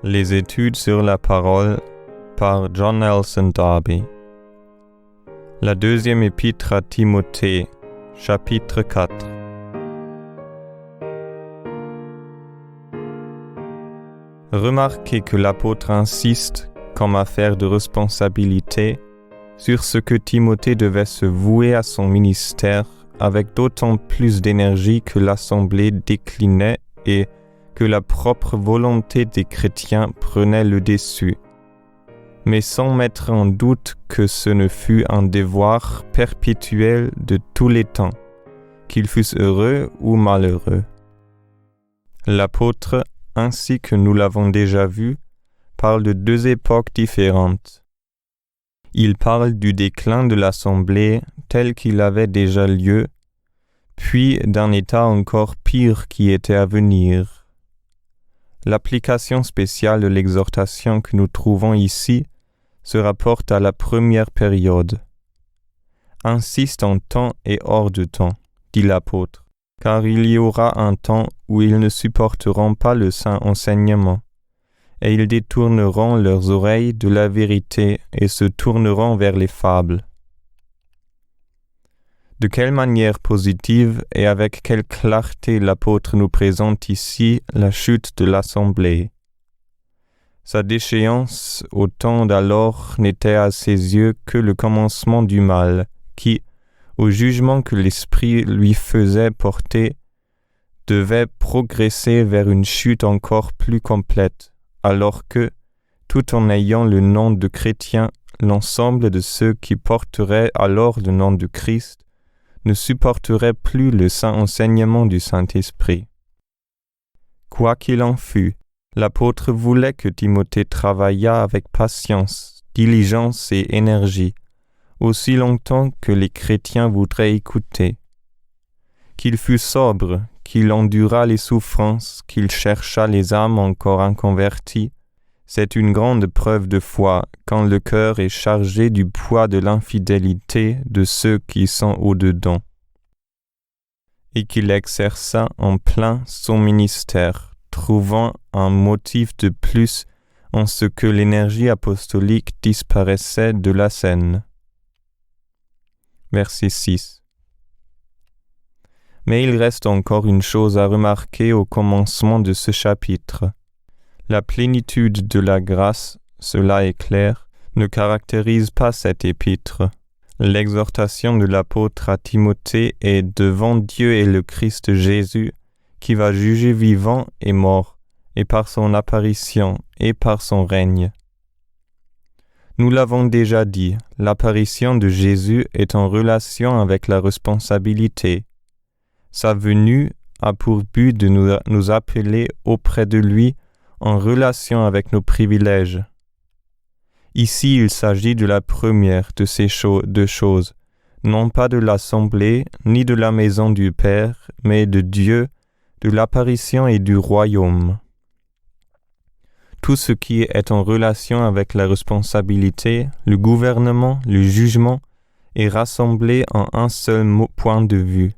Les études sur la parole par John Nelson Darby. La deuxième épître à Timothée, chapitre 4. Remarquez que l'apôtre insiste, comme affaire de responsabilité, sur ce que Timothée devait se vouer à son ministère avec d'autant plus d'énergie que l'assemblée déclinait et que la propre volonté des chrétiens prenait le dessus, mais sans mettre en doute que ce ne fût un devoir perpétuel de tous les temps, qu'ils fussent heureux ou malheureux. L'apôtre, ainsi que nous l'avons déjà vu, parle de deux époques différentes. Il parle du déclin de l'assemblée tel qu'il avait déjà lieu, puis d'un état encore pire qui était à venir. L'application spéciale de l'exhortation que nous trouvons ici se rapporte à la première période. Insiste en temps et hors de temps, dit l'apôtre, car il y aura un temps où ils ne supporteront pas le saint enseignement, et ils détourneront leurs oreilles de la vérité et se tourneront vers les fables. De quelle manière positive et avec quelle clarté l'apôtre nous présente ici la chute de l'assemblée. Sa déchéance au temps d'alors n'était à ses yeux que le commencement du mal, qui, au jugement que l'Esprit lui faisait porter, devait progresser vers une chute encore plus complète, alors que, tout en ayant le nom de chrétien, l'ensemble de ceux qui porteraient alors le nom de Christ ne supporterait plus le saint enseignement du Saint-Esprit. Quoi qu'il en fût, l'apôtre voulait que Timothée travaillât avec patience, diligence et énergie, aussi longtemps que les chrétiens voudraient écouter. Qu'il fût sobre, qu'il endurât les souffrances, qu'il cherchât les âmes encore inconverties, c'est une grande preuve de foi quand le cœur est chargé du poids de l'infidélité de ceux qui sont au-dedans, et qu'il exerça en plein son ministère, trouvant un motif de plus en ce que l'énergie apostolique disparaissait de la scène. Verset 6. Mais il reste encore une chose à remarquer au commencement de ce chapitre. La plénitude de la grâce, cela est clair, ne caractérise pas cet épître. L'exhortation de l'apôtre à Timothée est devant Dieu et le Christ Jésus, qui va juger vivant et mort, et par son apparition et par son règne. Nous l'avons déjà dit, l'apparition de Jésus est en relation avec la responsabilité. Sa venue a pour but de nous appeler auprès de lui en relation avec nos privilèges. Ici, il s'agit de la première de ces deux choses, non pas de l'assemblée, ni de la maison du Père, mais de Dieu, de l'apparition et du royaume. Tout ce qui est en relation avec la responsabilité, le gouvernement, le jugement, est rassemblé en un seul point de vue.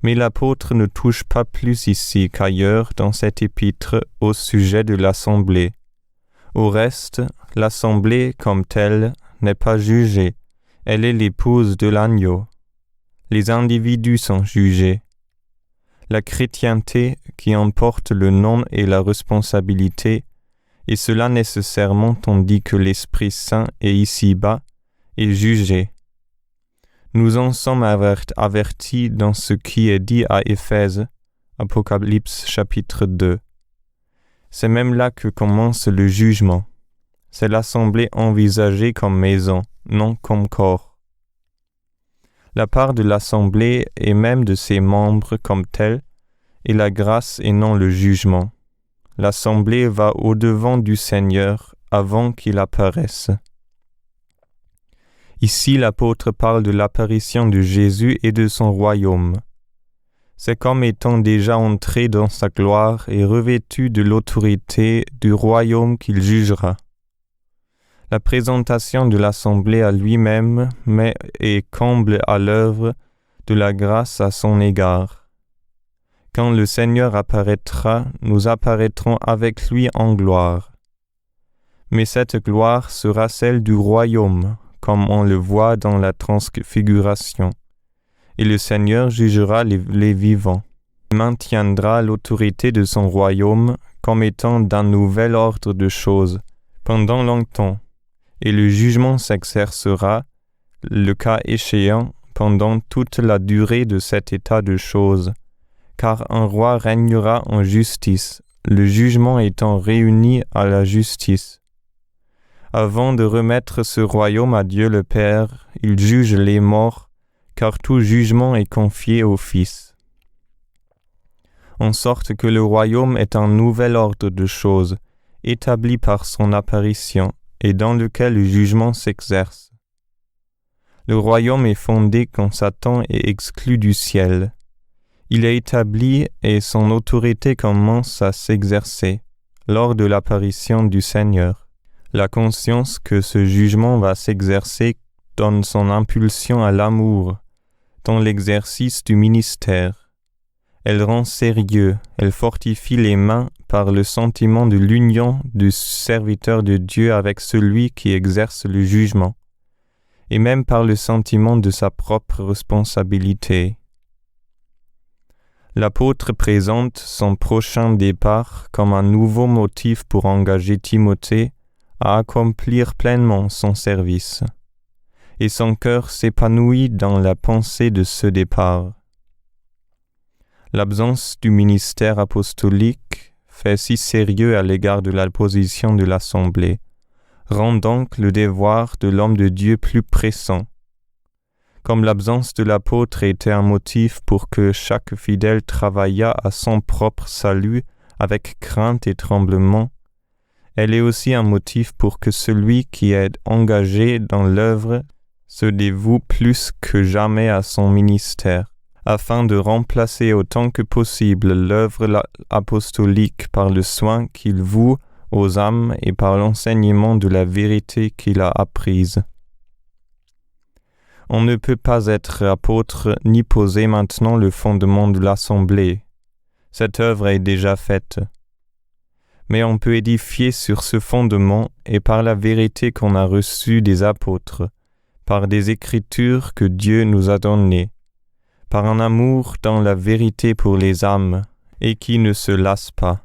Mais l'apôtre ne touche pas plus ici qu'ailleurs dans cet épître au sujet de l'assemblée. Au reste, l'assemblée comme telle n'est pas jugée, elle est l'épouse de l'agneau. Les individus sont jugés. La chrétienté qui emporte le nom et la responsabilité, et cela nécessairement tandis que l'Esprit Saint est ici-bas, est jugée. Nous en sommes avertis dans ce qui est dit à Éphèse, Apocalypse chapitre 2. C'est même là que commence le jugement. C'est l'assemblée envisagée comme maison, non comme corps. La part de l'assemblée et même de ses membres comme telle est la grâce et non le jugement. L'assemblée va au-devant du Seigneur avant qu'il apparaisse. Ici, l'apôtre parle de l'apparition de Jésus et de son royaume. C'est comme étant déjà entré dans sa gloire et revêtu de l'autorité du royaume qu'il jugera. La présentation de l'assemblée à lui-même met et comble à l'œuvre de la grâce à son égard. Quand le Seigneur apparaîtra, nous apparaîtrons avec lui en gloire. Mais cette gloire sera celle du royaume, comme on le voit dans la transfiguration. Et le Seigneur jugera les vivants. Il maintiendra l'autorité de son royaume comme étant d'un nouvel ordre de choses, pendant longtemps, et le jugement s'exercera, le cas échéant, pendant toute la durée de cet état de choses, car un roi régnera en justice, le jugement étant réuni à la justice. Avant de remettre ce royaume à Dieu le Père, il juge les morts, car tout jugement est confié au Fils. En sorte que le royaume est un nouvel ordre de choses, établi par son apparition, et dans lequel le jugement s'exerce. Le royaume est fondé quand Satan est exclu du ciel. Il est établi et son autorité commence à s'exercer lors de l'apparition du Seigneur. La conscience que ce jugement va s'exercer donne son impulsion à l'amour, dans l'exercice du ministère. Elle rend sérieux, elle fortifie les mains par le sentiment de l'union du serviteur de Dieu avec celui qui exerce le jugement, et même par le sentiment de sa propre responsabilité. L'apôtre présente son prochain départ comme un nouveau motif pour engager Timothée à accomplir pleinement son service, et son cœur s'épanouit dans la pensée de ce départ. L'absence du ministère apostolique fait si sérieux à l'égard de la position de l'Assemblée, rend donc le devoir de l'homme de Dieu plus pressant. Comme l'absence de l'apôtre était un motif pour que chaque fidèle travaillât à son propre salut avec crainte et tremblement, elle est aussi un motif pour que celui qui est engagé dans l'œuvre se dévoue plus que jamais à son ministère, afin de remplacer autant que possible l'œuvre apostolique par le soin qu'il voue aux âmes et par l'enseignement de la vérité qu'il a apprise. On ne peut pas être apôtre ni poser maintenant le fondement de l'Assemblée. Cette œuvre est déjà faite. Mais on peut édifier sur ce fondement et par la vérité qu'on a reçue des apôtres, par des écritures que Dieu nous a données, par un amour dans la vérité pour les âmes, et qui ne se lasse pas.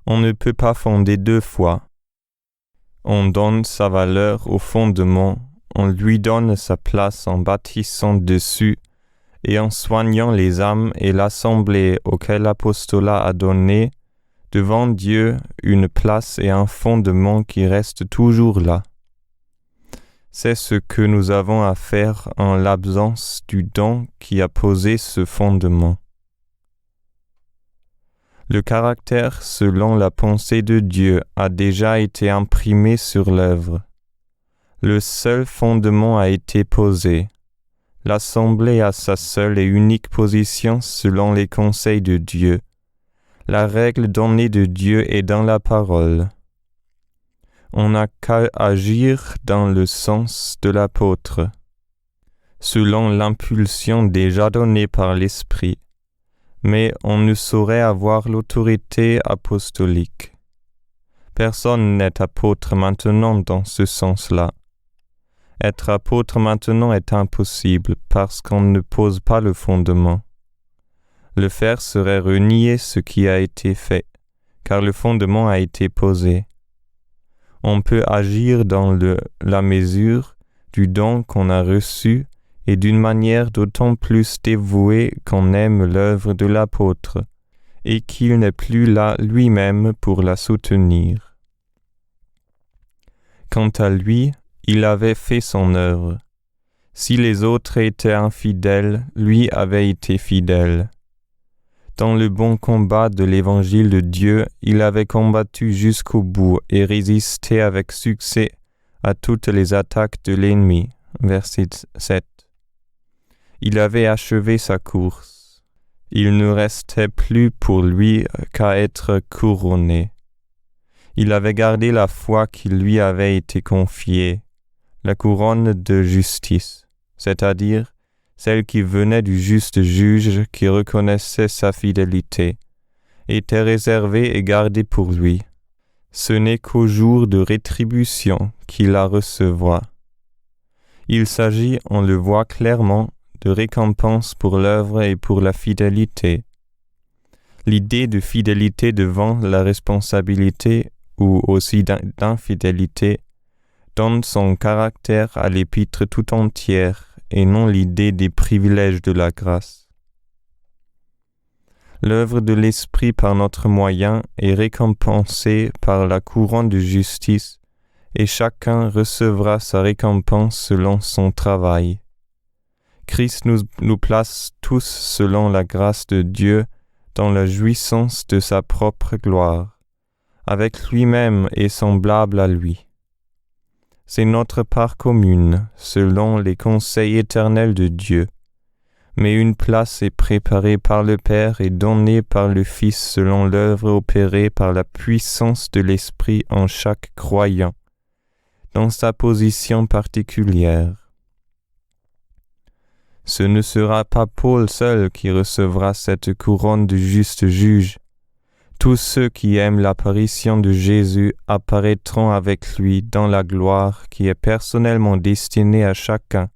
On ne peut pas fonder deux fois. On donne sa valeur au fondement, on lui donne sa place en bâtissant dessus, et en soignant les âmes et l'assemblée auquel l'apostolat a donné, devant Dieu, une place et un fondement qui restent toujours là. C'est ce que nous avons à faire en l'absence du don qui a posé ce fondement. Le caractère selon la pensée de Dieu a déjà été imprimé sur l'œuvre. Le seul fondement a été posé. L'Assemblée a sa seule et unique position selon les conseils de Dieu. La règle donnée de Dieu est dans la parole. On n'a qu'à agir dans le sens de l'apôtre, selon l'impulsion déjà donnée par l'Esprit, mais on ne saurait avoir l'autorité apostolique. Personne n'est apôtre maintenant dans ce sens-là. Être apôtre maintenant est impossible parce qu'on ne pose pas le fondement. Le faire serait renier ce qui a été fait, car le fondement a été posé. On peut agir dans la mesure du don qu'on a reçu et d'une manière d'autant plus dévouée qu'on aime l'œuvre de l'apôtre et qu'il n'est plus là lui-même pour la soutenir. Quant à lui, il avait fait son œuvre. Si les autres étaient infidèles, lui avait été fidèle. Dans le bon combat de l'évangile de Dieu, il avait combattu jusqu'au bout et résisté avec succès à toutes les attaques de l'ennemi. Verset 7. Il avait achevé sa course. Il ne restait plus pour lui qu'à être couronné. Il avait gardé la foi qui lui avait été confiée, la couronne de justice, c'est-à-dire celle qui venait du juste juge qui reconnaissait sa fidélité, était réservée et gardée pour lui. Ce n'est qu'au jour de rétribution qu'il la recevra. Il s'agit, on le voit clairement, de récompense pour l'œuvre et pour la fidélité. L'idée de fidélité devant la responsabilité ou aussi d'infidélité donne son caractère à l'épître tout entière et non l'idée des privilèges de la grâce. L'œuvre de l'Esprit par notre moyen est récompensée par la couronne de justice et chacun recevra sa récompense selon son travail. Christ nous place tous selon la grâce de Dieu dans la jouissance de sa propre gloire, avec lui-même et semblable à lui. C'est notre part commune, selon les conseils éternels de Dieu, mais une place est préparée par le Père et donnée par le Fils selon l'œuvre opérée par la puissance de l'Esprit en chaque croyant, dans sa position particulière. Ce ne sera pas Paul seul qui recevra cette couronne de juste juge. Tous ceux qui aiment l'apparition de Jésus apparaîtront avec lui dans la gloire qui est personnellement destinée à chacun,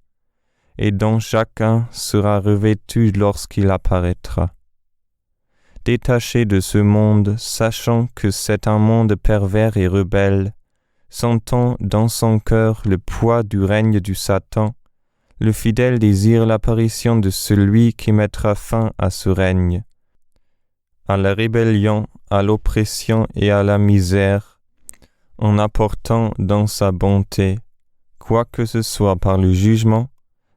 et dont chacun sera revêtu lorsqu'il apparaîtra. Détaché de ce monde, sachant que c'est un monde pervers et rebelle, sentant dans son cœur le poids du règne du Satan, le fidèle désire l'apparition de celui qui mettra fin à ce règne, à la rébellion, à l'oppression et à la misère, en apportant dans sa bonté, quoi que ce soit par le jugement,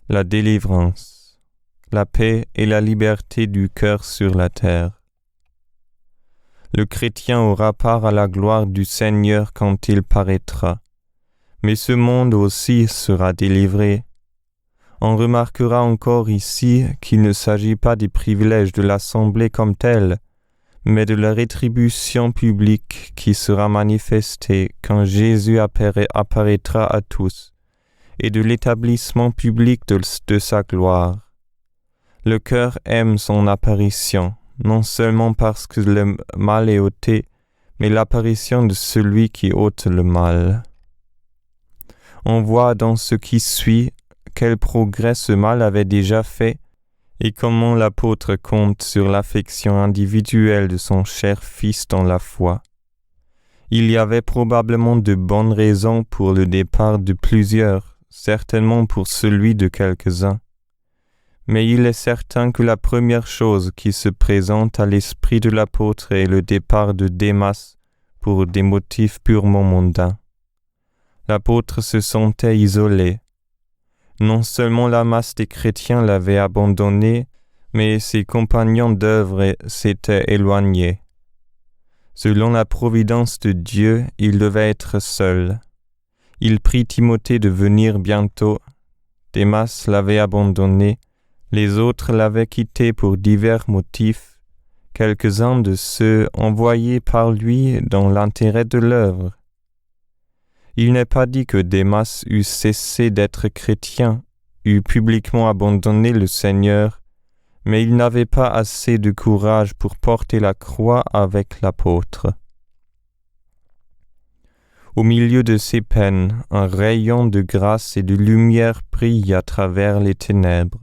la délivrance, la paix et la liberté du cœur sur la terre. Le chrétien aura part à la gloire du Seigneur quand il paraîtra, mais ce monde aussi sera délivré. On remarquera encore ici qu'il ne s'agit pas des privilèges de l'Assemblée comme telle, mais de la rétribution publique qui sera manifestée quand Jésus apparaîtra à tous, et de l'établissement public de sa gloire. Le cœur aime son apparition, non seulement parce que le mal est ôté, mais l'apparition de celui qui ôte le mal. On voit dans ce qui suit quel progrès ce mal avait déjà fait et comment l'apôtre compte sur l'affection individuelle de son cher Fils dans la foi. Il y avait probablement de bonnes raisons pour le départ de plusieurs, certainement pour celui de quelques-uns. Mais il est certain que la première chose qui se présente à l'esprit de l'apôtre est le départ de Démas pour des motifs purement mondains. L'apôtre se sentait isolé. Non seulement la masse des chrétiens l'avait abandonné, mais ses compagnons d'œuvre s'étaient éloignés. Selon la providence de Dieu, il devait être seul. Il prit Timothée de venir bientôt. Démas l'avait abandonné, les autres l'avaient quitté pour divers motifs, quelques-uns de ceux envoyés par lui dans l'intérêt de l'œuvre. Il n'est pas dit que Démas eût cessé d'être chrétien, eût publiquement abandonné le Seigneur, mais il n'avait pas assez de courage pour porter la croix avec l'apôtre. Au milieu de ces peines, un rayon de grâce et de lumière brille à travers les ténèbres.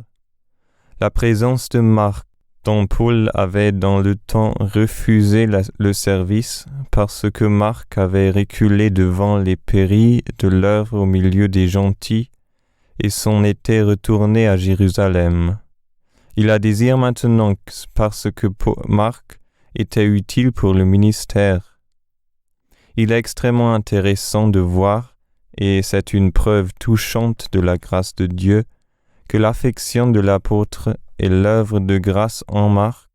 La présence de Marc, dont Paul avait dans le temps refusé le service parce que Marc avait reculé devant les périls de l'œuvre au milieu des gentils et s'en était retourné à Jérusalem. Il la désire maintenant parce que Marc était utile pour le ministère. Il est extrêmement intéressant de voir, et c'est une preuve touchante de la grâce de Dieu, que l'affection de l'apôtre et l'œuvre de grâce en Marc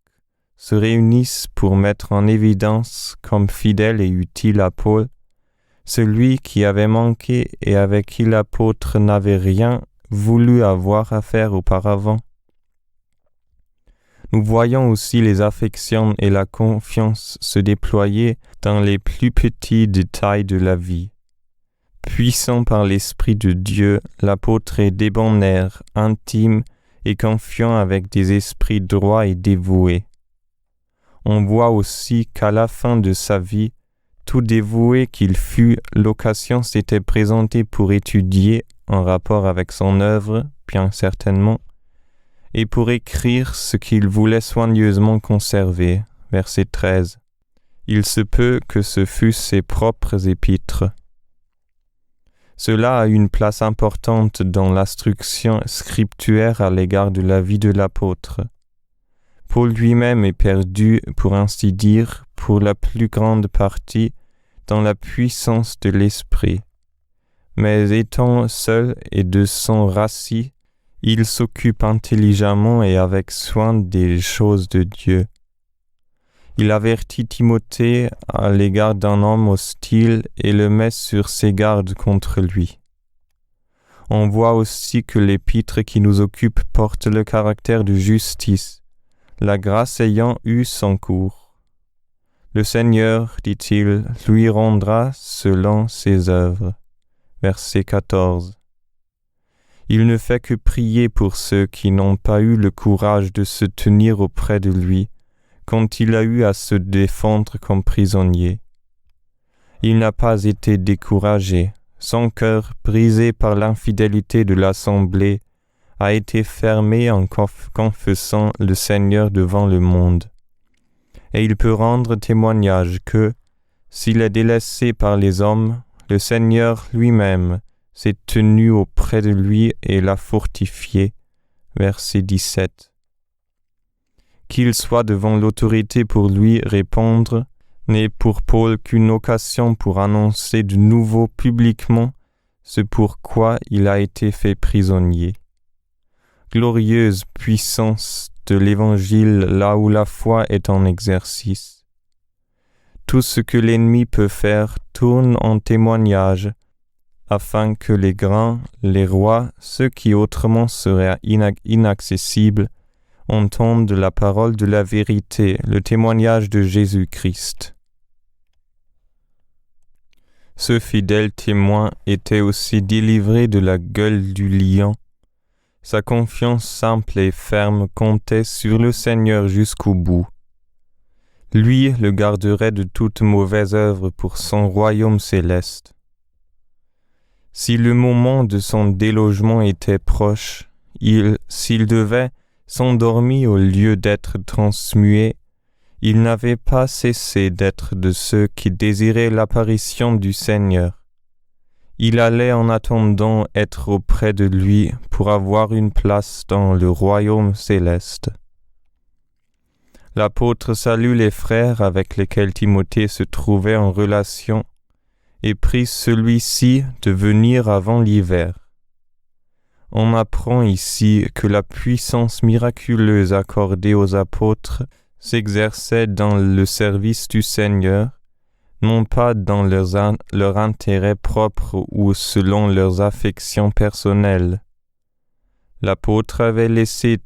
se réunissent pour mettre en évidence comme fidèle et utile à Paul, celui qui avait manqué et avec qui l'apôtre n'avait rien voulu avoir à faire auparavant. Nous voyons aussi les affections et la confiance se déployer dans les plus petits détails de la vie. Puissant par l'Esprit de Dieu, l'apôtre est débonnaire, intime et confiants avec des esprits droits et dévoués. On voit aussi qu'à la fin de sa vie, tout dévoué qu'il fut, l'occasion s'était présentée pour étudier, en rapport avec son œuvre, bien certainement, et pour écrire ce qu'il voulait soigneusement conserver. Verset 13. Il se peut que ce fussent ses propres épîtres. Cela a une place importante dans l'instruction scripturaire à l'égard de la vie de l'apôtre. Paul lui-même est perdu, pour ainsi dire, pour la plus grande partie, dans la puissance de l'esprit. Mais étant seul et de son racis, il s'occupe intelligemment et avec soin des choses de Dieu. Il avertit Timothée à l'égard d'un homme hostile et le met sur ses gardes contre lui. On voit aussi que l'épître qui nous occupe porte le caractère de justice, la grâce ayant eu son cours. Le Seigneur, dit-il, lui rendra selon ses œuvres. Verset 14. Il ne fait que prier pour ceux qui n'ont pas eu le courage de se tenir auprès de lui, quand il a eu à se défendre comme prisonnier. Il n'a pas été découragé. Son cœur, brisé par l'infidélité de l'assemblée, a été fermé en confessant le Seigneur devant le monde. Et il peut rendre témoignage que, s'il est délaissé par les hommes, le Seigneur lui-même s'est tenu auprès de lui et l'a fortifié. Verset 17. Qu'il soit devant l'autorité pour lui répondre, n'est pour Paul qu'une occasion pour annoncer de nouveau publiquement ce pourquoi il a été fait prisonnier. Glorieuse puissance de l'Évangile là où la foi est en exercice. Tout ce que l'ennemi peut faire tourne en témoignage, afin que les grands, les rois, ceux qui autrement seraient inaccessibles, entendent la parole de la vérité, le témoignage de Jésus-Christ. Ce fidèle témoin était aussi délivré de la gueule du lion. Sa confiance simple et ferme comptait sur le Seigneur jusqu'au bout. Lui le garderait de toute mauvaise œuvre pour son royaume céleste. Si le moment de son délogement était proche, s'il devait s'endormir au lieu d'être transmué, il n'avait pas cessé d'être de ceux qui désiraient l'apparition du Seigneur. Il allait en attendant être auprès de lui pour avoir une place dans le royaume céleste. L'apôtre salue les frères avec lesquels Timothée se trouvait en relation et prie celui-ci de venir avant l'hiver. On apprend ici que la puissance miraculeuse accordée aux apôtres s'exerçait dans le service du Seigneur, non pas dans leur intérêt propre ou selon leurs affections personnelles. L'apôtre avait laissé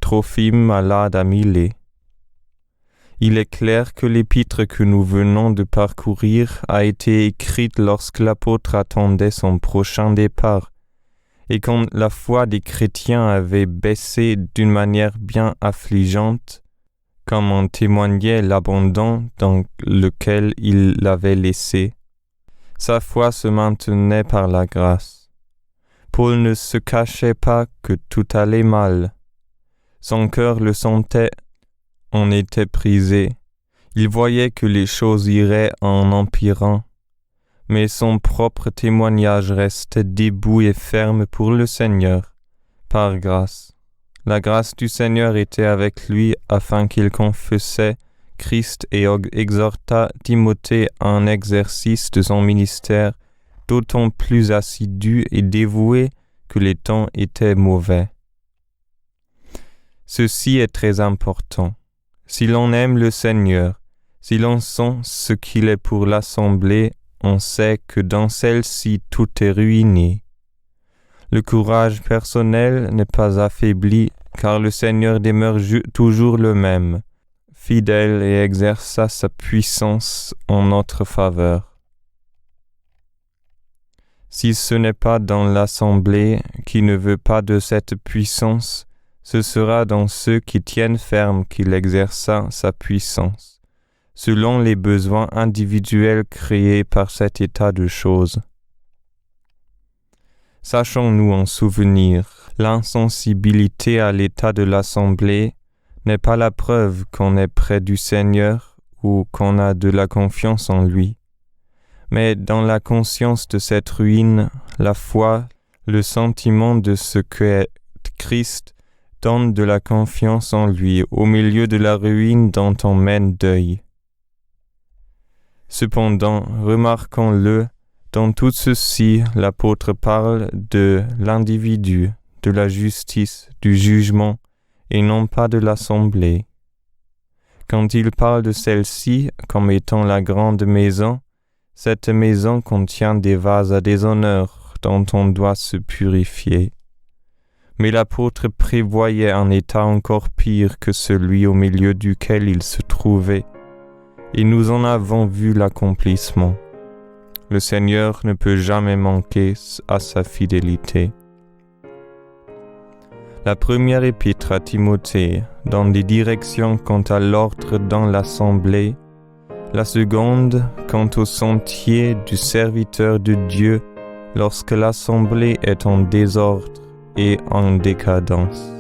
Trophime malade à Milet. Il est clair que l'épître que nous venons de parcourir a été écrite lorsque l'apôtre attendait son prochain départ, et quand la foi des chrétiens avait baissé d'une manière bien affligeante, comme en témoignait l'abandon dans lequel il l'avait laissé. Sa foi se maintenait par la grâce. Paul ne se cachait pas que tout allait mal. Son cœur le sentait, en était brisé. Il voyait que les choses iraient en empirant. Mais son propre témoignage restait debout et ferme pour le Seigneur, par grâce. La grâce du Seigneur était avec lui afin qu'il confessait Christ et exhorta Timothée à un exercice de son ministère d'autant plus assidu et dévoué que les temps étaient mauvais. Ceci est très important. Si l'on aime le Seigneur, si l'on sent ce qu'il est pour l'assemblée, on sait que dans celle-ci tout est ruiné. Le courage personnel n'est pas affaibli, car le Seigneur demeure toujours le même, fidèle et exerça sa puissance en notre faveur. Si ce n'est pas dans l'assemblée qui ne veut pas de cette puissance, Ce sera dans ceux qui tiennent ferme qu'il exerça sa puissance, selon les besoins individuels créés par cet état de choses. Sachons-nous en souvenir, l'insensibilité à l'état de l'assemblée n'est pas la preuve qu'on est près du Seigneur ou qu'on a de la confiance en lui. Mais dans la conscience de cette ruine, la foi, le sentiment de ce qu'est Christ donne de la confiance en lui au milieu de la ruine dont on mène deuil. Cependant, remarquons-le, dans tout ceci, l'apôtre parle de l'individu, de la justice, du jugement, et non pas de l'assemblée. Quand il parle de celle-ci comme étant la grande maison, cette maison contient des vases à déshonneur dont on doit se purifier. Mais l'apôtre prévoyait un état encore pire que celui au milieu duquel il se trouvait, et nous en avons vu l'accomplissement. Le Seigneur ne peut jamais manquer à sa fidélité. La première épître à Timothée donne des directions quant à l'ordre dans l'assemblée, la seconde quant au sentier du serviteur de Dieu lorsque l'assemblée est en désordre et en décadence.